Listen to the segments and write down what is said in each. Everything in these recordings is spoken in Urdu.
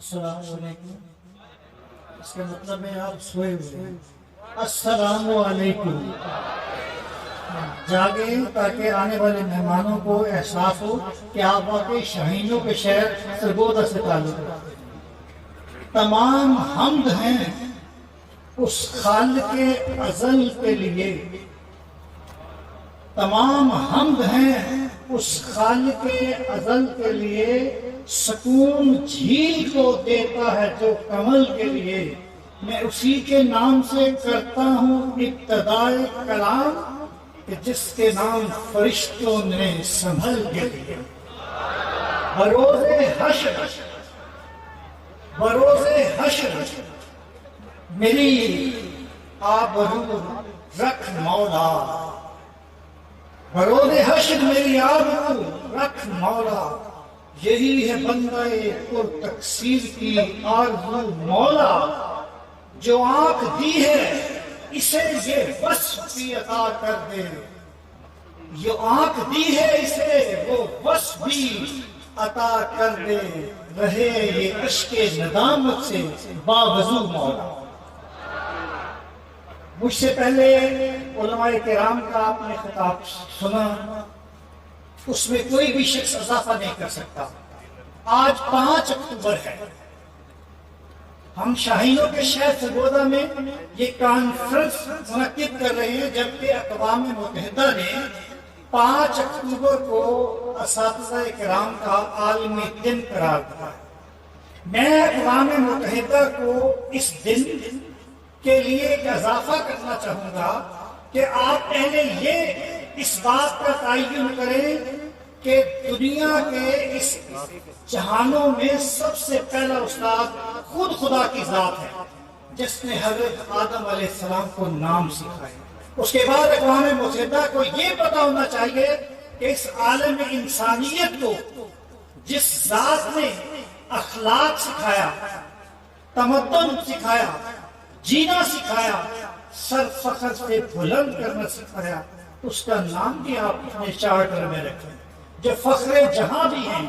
السلام علیکم، اس کا مطلب ہے آپ سوئے ہوئے ہیں۔ السلام علیکم، جاگیں تاکہ آنے والے مہمانوں کو احساس ہو کہ آپ واقعی شاہینوں کے شہر سرگودا سے تعلق رکھتے ہیں۔ تمام حمد ہیں اس خالق ازل کے لیے، تمام حمد ہیں اس خالق ازل کے لیے، سکون جھیل کو دیتا ہے جو کمل کے لیے۔ میں اسی کے نام سے کرتا ہوں ابتدائے کلام کہ جس کے نام فرشتوں نے سنبھل کے لیے۔ بروز حشر میری آبرو رکھ مولا، بروز حشر میری آبرو رکھ مولا، یہی ہے بندہ پر تقصیر کی آرزو مولا۔ جو آنکھ دی ہے اسے یہ وصف بھی عطا کر دے، جو آنکھ دی ہے اسے وہ وصف بھی عطا کر دے، رہے یہ عشق ندامت سے باوضو مولا۔ مجھ سے پہلے علماء کرام کا آپ نے خطاب سنا، اس میں کوئی بھی شخص اضافہ نہیں کر سکتا۔ آج 5 اکتوبر ہے، ہم شاہینوں کے شہر سرگودا میں یہ کانفرنس منعقد کر رہے ہیں، جبکہ اقوام متحدہ نے 5 اکتوبر کو اساتذہ کرام کا عالمی دن قرار دیا ہے۔ میں اقوام متحدہ کو اس دن کے لیے ایک اضافہ کرنا چاہوں گا کہ آپ پہلے یہ اس بات کا تعین کریں کہ دنیا کے اس جہانوں میں سب سے پہلا استاد خود خدا کی ذات ہے، جس نے حضرت آدم علیہ السلام کو نام سکھائے۔ اس کے بعد اقوام متحدہ کو یہ پتا ہونا چاہیے کہ اس عالم انسانیت کو جس ذات نے اخلاق سکھایا، تمدن سکھایا، جینا سکھایا، سر فخر سے بلند کرنا سکھایا، اس کا نام بھی آپ اپنے چارٹر میں رکھیں، جو فخر جہاں بھی ہیں،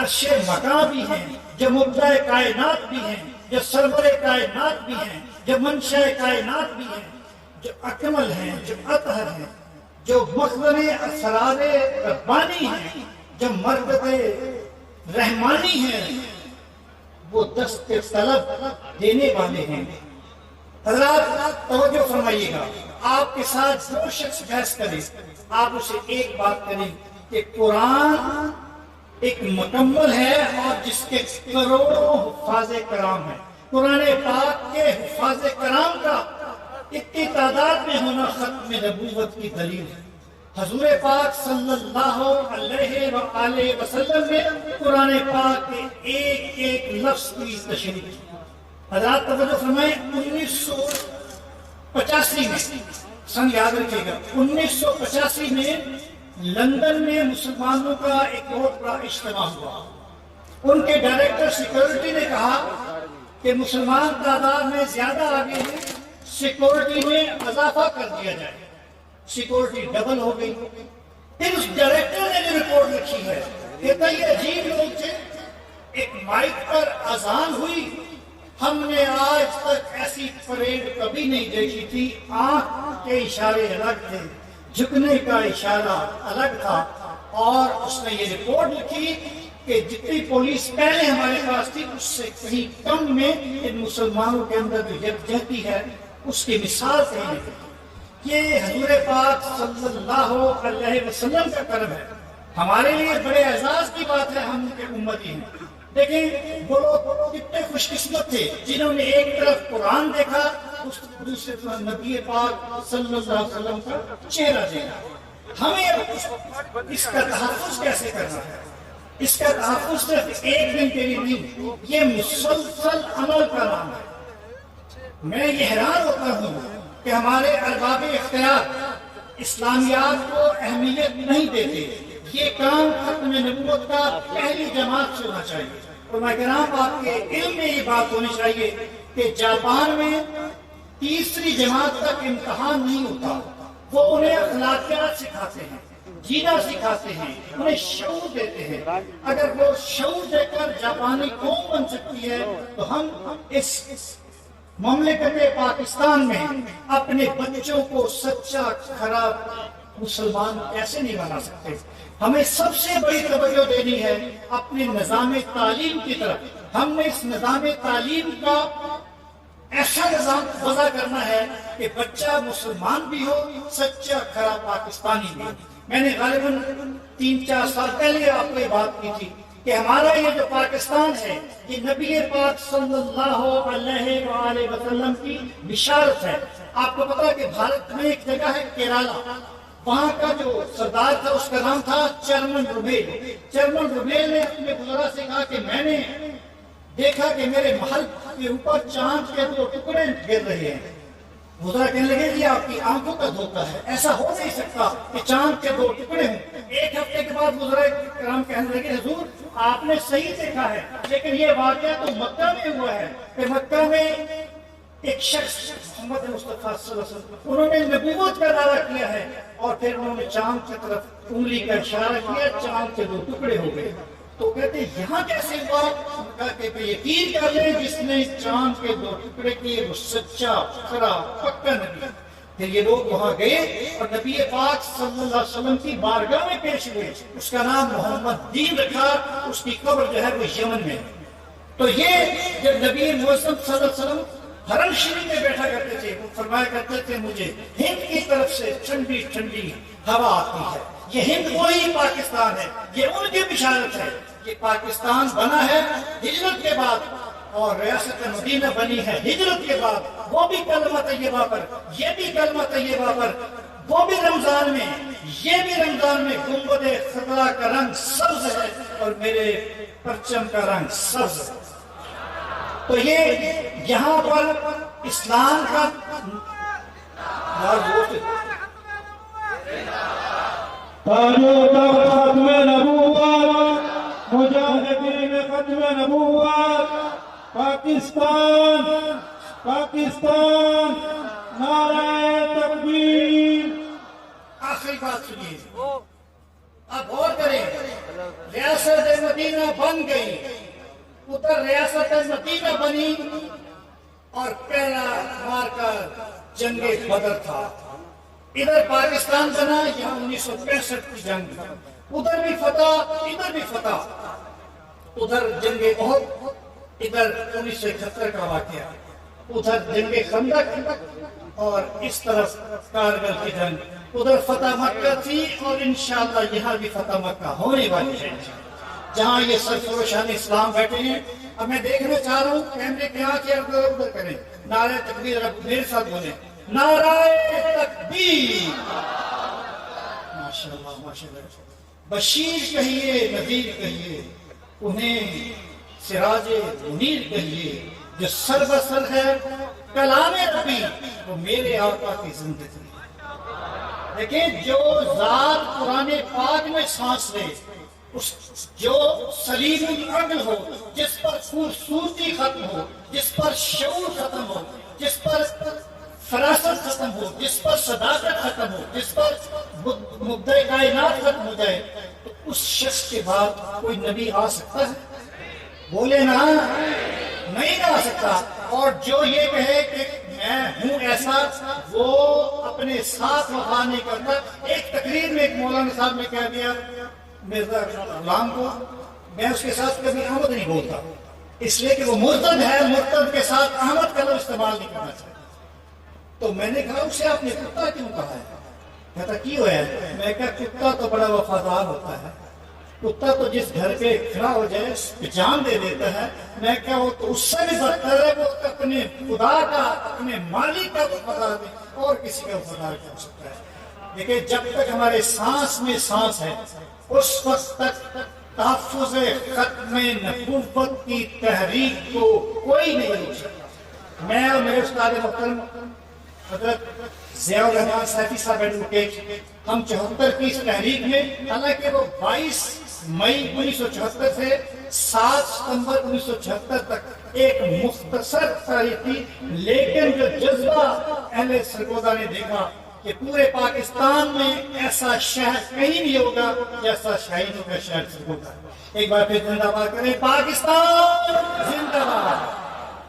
عرش مکاں بھی ہیں، جو مبدع کائنات بھی ہیں، جو سرور کائنات بھی ہیں، جو منشأ کائنات بھی ہیں، جو اکمل ہیں، جو اطہر ہیں، جو مخزن اسرار ربانی ہیں، جو مرکز رحمانی ہیں، وہ دست طلب دینے والے ہیں۔ حضرات توجہ فرمائیے گا، آپ کے ساتھ جو شخص بحث کرے آپ اسے ایک بات کریں کہ قرآن ایک مکمل ہے اور جس کے کروڑوں حفاظ کرام ہیں۔ قرآن پاک کے حفاظ کرام کا اتنی تعداد میں ہونا ختم نبوت کی دلیل ہے۔ حضور پاک صلی اللہ علیہ وآلہ وسلم نے قرآن پاک کے ایک ایک لفظ کی تشریح کی۔ حضرات توجہ فرمائیں، 1985 میں سن یاد رکھیے گا، 1985 میں لندن میں مسلمانوں کا ایک بہت بڑا اجتماع ہوا۔ ان کے ڈائریکٹر سیکورٹی نے کہا کہ مسلمان تعداد میں زیادہ آگے ہیں، سیکورٹی میں اضافہ کر دیا جائے۔ سیکورٹی ڈبل ہو گئی۔ پھر اس ڈائریکٹر نے جو رپورٹ لکھی ہے کہ یہ عجیب لوگ تھے، ایک مائک پر اذان ہوئی، ہم نے آج تک ایسی پریڈ کبھی نہیں دیکھی تھی، آنکھ کے اشارے الگ تھے، جھکنے کا اشارہ الگ تھا، اور اس نے یہ رپورٹ لکھی کہ جتنی پولیس پہلے ہمارے پاس تھی اس سے کہیں کم میں ان مسلمانوں کے اندر جو یکجہتی ہے اس کی مثال کہیں نہیں۔ یہ حضور پاک صلی اللہ علیہ وسلم کا کرم ہے، ہمارے لیے بڑے اعزاز کی بات ہے، ہم ان کے امتی ہیں۔ لیکن وہ لوگ کتنے خوش قسمت تھے جنہوں نے ایک طرف قرآن دیکھا، دوسری طرف نبی پاک صلی اللہ علیہ وسلم کا چہرہ دیکھا۔ ہمیں اس کا تحفظ کیسے کرنا ہے؟ اس کا تحفظ صرف ایک دن کے لیے نہیں، یہ مسلسل عمل کا نام ہے۔ میں یہ حیران ہوتا ہوں کہ ہمارے ارباب اختیار اسلامیات کو اہمیت نہیں دیتے۔ یہ کام ختم نبوت کا پہلی جماعت سے ہونا چاہیے۔ علماء کرام آپ کے علم میں یہ بات ہونی چاہیے کہ جاپان میں تیسری جماعت تک امتحان نہیں ہوتا، وہ انہیں اخلاقیات سکھاتے ہیں۔ جینا سکھاتے ہیں، انہیں شعور دیتے ہیں۔ اگر وہ شعور دے کر جاپانی قوم بن سکتی ہے تو ہم اس مملکت پاکستان میں اپنے بچوں کو سچا خراب مسلمان کیسے نہیں بنا سکتے؟ ہمیں سب سے بڑی توجہ دینی ہے اپنے نظام تعلیم کی طرف۔ ہم نے اس نظام تعلیم کا ایسا نظام وضع کرنا ہے کہ بچہ مسلمان بھی ہو، سچا کھرا پاکستانی بھی۔ میں نے غالباً 3-4 سال پہلے آپ کو یہ بات کی تھی کہ ہمارا یہ جو پاکستان ہے یہ نبی پاک صلی اللہ علیہ وآلہ وسلم کی بشارت ہے۔ آپ کو پتا کہ بھارت میں ایک جگہ ہے کیرالا، وہاں کا جو سردار تھا اس کا نام تھا چرمن رومیل۔ چرمن رومیل نے اپنے بزرگوں سے کہا کہ میں نے دیکھا کہ میرے محل کے اوپر چاند کے 2 ٹکڑے گر رہے ہیں۔ بزرگ کہنے لگے یہ آپ کی آنکھوں کا دھوکہ ہے، ایسا ہو نہیں سکتا کہ چاند کے 2 ٹکڑے ہوں۔ ایک ہفتے کے بعد بزرگ کرام کہنے لگے حضور آپ نے صحیح دیکھا ہے، لیکن یہ واقعہ تو مکہ میں ہوا ہے کہ مکہ میں ایک شخص محمد مصطفیٰ صلی اللہ علیہ وسلم انہوں نے نبوت کا دعویٰ کیا ہے اور پھر انہوں نے چاند کی طرف انگلی کا اشارہ کیا، چاند کے 2 ٹکڑے ہو گئے۔ تو کہتے ہیں یہاں کیسے ہوا؟ کہا کہ یقین کر لیں جس نے چاند کے 2 ٹکڑے کیے وہ سچا کھرا پکا نبی۔ پھر یہ لوگ وہاں گئے اور نبی پاک صلی اللہ علیہ وسلم کی بارگاہ میں پیش ہوئے، اس کا نام محمد دین رکھا، اس کی قبر جو ہے وہ یمن میں۔ تو یہ جب نبی محمد صلی اللہ علیہ وسلم حرم شریف میں بیٹھا کرتے تھے وہ فرمایا کرتے تھے مجھے ہند کی طرف سے ٹھنڈی ٹھنڈی ہوا آتی ہے۔ یہ ہند وہی پاکستان ہے، یہ ان کی بشارت ہے۔ یہ پاکستان بنا ہے ہجرت کے بعد اور ریاست مدینہ بنی ہے ہجرت کے بعد، وہ بھی کلمہ طیبہ پر، یہ بھی کلمہ طیبہ پر، وہ بھی رمضان میں، یہ بھی رمضان میں۔ گنبد خضرا کا رنگ سبز ہے اور میرے پرچم کا رنگ سبز ہے۔ تو یہ یہاں پر اسلام کا ختم نبوت، مجاہدین ختم نبوت، پاکستان پاکستان، نعرہ تکبیر۔ آخری بات سنیے، اب غور کریں، ریاست مدینہ بن گئی، ادھر ریاست مدینہ بنی اور پہلا مارکا جنگ بدر تھا۔ ادھر پاکستان بنا، یہاں 1965 کی جنگ، ادھر بھی فتح ادھر بھی فتح، ادھر جنگ احد، ادھر 1971 کا واقعہ، ادھر جنگ خندق اور اس طرف کارگل کی جنگ، ادھر فتح مکہ تھی اور انشاءاللہ یہاں بھی فتح مکہ ہونے والی ہے جہاں یہ سرفروشان اسلام بیٹھے ہیں۔ اب میں دیکھنا چاہ رہا ہوں کیمرے کے آنکھ ادھر ادھر کریں، نعرہ تکبیر رب میرے ساتھ بولیں، نعرہ تکبیر۔ ماشاءاللہ ماشاءاللہ، بشیر کہیے نذیر کہیے، انہیں سراج منیر کہیے، جو سر بسر ہے کلام ربی وہ میرے آقا کی زندگی۔ لیکن جو ذات قرآن پاک میں سانس لے، جو سلیم العقل ہو، جس پر خوبصورتی ختم ہو، جس پر شعور ختم ہو، جس پر فراست ختم ہو، جس پر صداقت ختم ہو، جس پر مبدع کائنات ختم ہو جائے، تو اس شخص کے بعد کوئی نبی آ سکتا ہے؟ بولے نا، نہیں آ سکتا۔ اور جو یہ کہے کہ میں ہوں ایسا، وہ اپنے ساتھ وفا نہیں کرتا۔ ایک تقریر میں ایک مولانا صاحب نے کہہ دیا مرزا غلام کو، میں اس کے ساتھ کبھی احمد نہیں بولتا، اس لیے کہ وہ مرتد ہے، مرتد کے ساتھ احمد کا لفظ استعمال نہیں کرنا چاہتا۔ تو میں نے کہا اسے آپ نے کتا کیوں کہا ہے؟ کہتا کیوں ہے؟ میں کہا کتا تو بڑا وفادار ہوتا ہے، کتا تو جس گھر پہ کھڑا ہو جائے جان دے دیتا ہے۔ میں کہا وہ تو اس سے بھی بدتر ہے، وہ اپنے خدا کا، اپنے مالک کا وفادار ہے، اور کسی کا وفادار کیا ہو سکتا ہے؟ لیکن جب تک ہمارے سانس میں سانس ہے اس وقت تک تحفظ ختم نبوت کی تحریک کو کوئی نہیں روک سکتا۔ میں اور میرے استاد محترم حضرت ضیاء الرحمان سیفی صاحب ایڈوکیٹ، ہم 74 کی اس تحریک میں، حالانکہ وہ 22 مئی 1974 سے 7 ستمبر 1976 تک ایک مختصر تاریخ تھی، لیکن جو جذبہ اہل سرگودا نے دیکھا کہ پورے پاکستان میں ایسا شہر کہیں نہیں ہوگا جیسا شاہینوں کا شہر ہوگا. ایک بار پھر زندہ باد کریں پاکستان.